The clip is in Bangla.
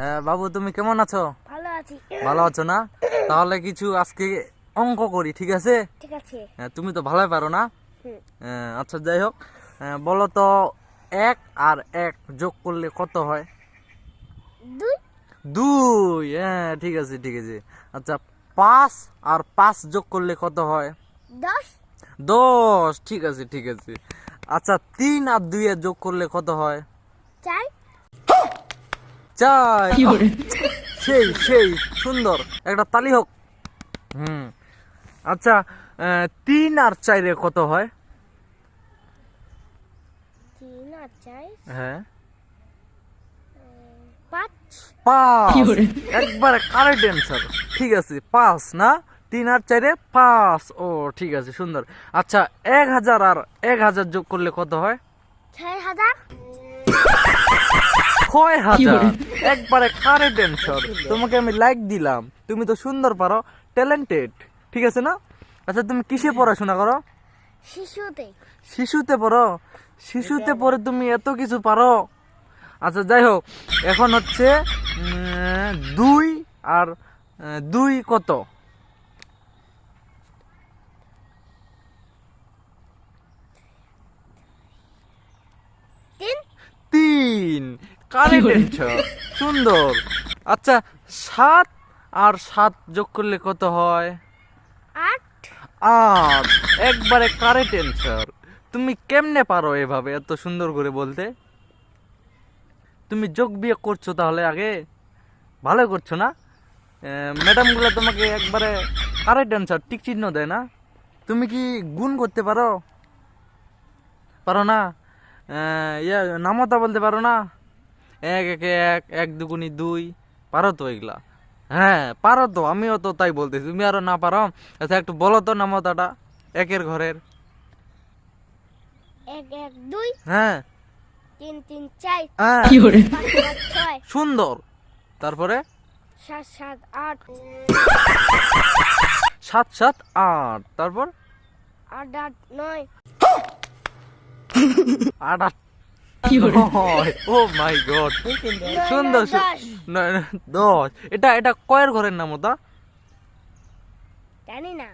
হ্যাঁ বাবু, তুমি কেমন আছো? ভালো আছি। ভালো আছো না? তাহলে কিছু আজকে অঙ্ক করি, ঠিক আছে? ঠিক আছে। তুমি তো ভালোই পারো না? হুম। আচ্ছা, যাই হোক, বলো তো, 1 আর 1 যোগ করলে কত হয়? 2 2। হ্যাঁ, ঠিক আছে ঠিক আছে। আচ্ছা, 5 আর 5 যোগ করলে কত হয়? 10 10। ঠিক আছে ঠিক আছে। আচ্ছা, 3 আর 2 এর যোগ করলে কত হয়? 4 4। সেই সেই সুন্দর, একটা তালি হোক। আচ্ছা, 3 আর 4 এ কত হয়? 3 আর 4 হ্যাঁ, 5 5। একবারে কারেক্ট অ্যান্সার। ঠিক আছে, 5 না? 3 আর 4 এ 5। ও ঠিক আছে, সুন্দর। আচ্ছা, 1000 আর 1000 যোগ করলে কত হয়? 6000 6000। একবারে কারেক্ট অ্যান্সার। তোমাকে আমি লাইক দিলাম, তুমি তো সুন্দর পারো, ট্যালেন্টেড। ঠিক আছে না? আচ্ছা, তুমি কিসে পড়াশোনা করো? শিশুতে। শিশুতে পড়ো? শিশুতে পড়ে তুমি এত কিছু পারো? আচ্ছা, যাই হোক, এখন হচ্ছে 2 আর 2 কত? 3 3। কারেক্ট অ্যান্সার, সুন্দর। আচ্ছা, 7 আর 7 যোগ করলে কত হয়? 8 8। একবারে কারেক্ট অ্যান্সার। তুমি কেমনে পারো এভাবে এত সুন্দর করে বলতে? তুমি যোগ বিয়োগ করছো তাহলে আগে? ভালো করছো না? ম্যাডাম গুলো তোমাকে একবারে কারেক্ট অ্যান্সার টিক চিহ্ন দেয় না? তুমি কি গুণ করতে পারো? পারো না? নামতা বলতে পারো না? 1 একে 1, 1 দুগুনি 2। পারো তো এগুলা? হ্যাঁ পারো তো, আমিও তো তাই বলতেছি। তুমি আরো না পারো? আচ্ছা, একটু বলো তো নামতাটা একের ঘরের। 1 1 2 হ্যাঁ 3 3 4 হ্যাঁ, 5 5 6 সুন্দর। তারপরে 7 7 8 7 7 8। তারপর 8 8 9 8 8 ও মাই গড, সুন্দর। 10। এটা এটা কয়ের ঘরের নাম ওটা? জানি না।